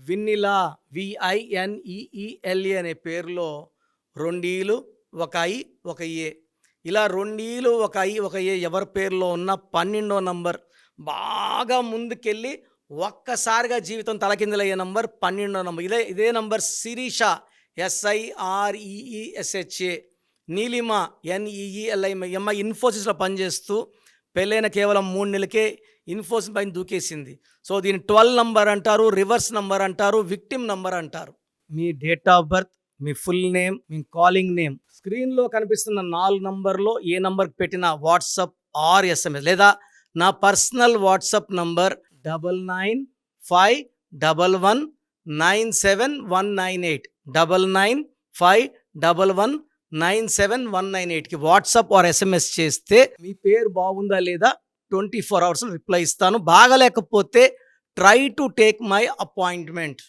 విన్నిలా VINEELE అనే పేరులో 2 ఈలు, 1 ఐ, 1 ఏ. ఇలా 2 ఈలు, 1 ఐ, 1 ఏ ఎవరి పేరులో ఉన్న 12వ నంబర్ బాగా ముందుకెళ్ళి ఒక్కసారిగా జీవితం తలకిందులయ్యే నంబర్ 12వ నంబర్. ఇదే number Sireesha SIREESHA, Neelima NEELIMA ఇన్ఫోసిస్లో పనిచేస్తూ పెళ్ళైన కేవలం 3 నెలలకే ఇన్ఫోసిస్ పైన దూకేసింది. సో దీన్ని 12 నంబర్ అంటారు, రివర్స్ నంబర్ అంటారు, విక్టిమ్ నంబర్ అంటారు. మీ డేట్ ఆఫ్ బర్త్, మీ ఫుల్ నేమ్, మీ కాలింగ్ నేమ్, స్క్రీన్లో కనిపిస్తున్న 4 నంబర్లో ఏ నంబర్కి పెట్టిన వాట్సాప్ ఆర్ SMS లేదా నా పర్సనల్ వాట్సాప్ నంబర్ 9951197198 9951197198కి వాట్సాప్ ఆర్ SMS చేస్తే మీ పేరు బాగుందా లేదా 24 అవర్స్ రిప్లై ఇస్తాను. బాగలేకపోతే try to take my appointment.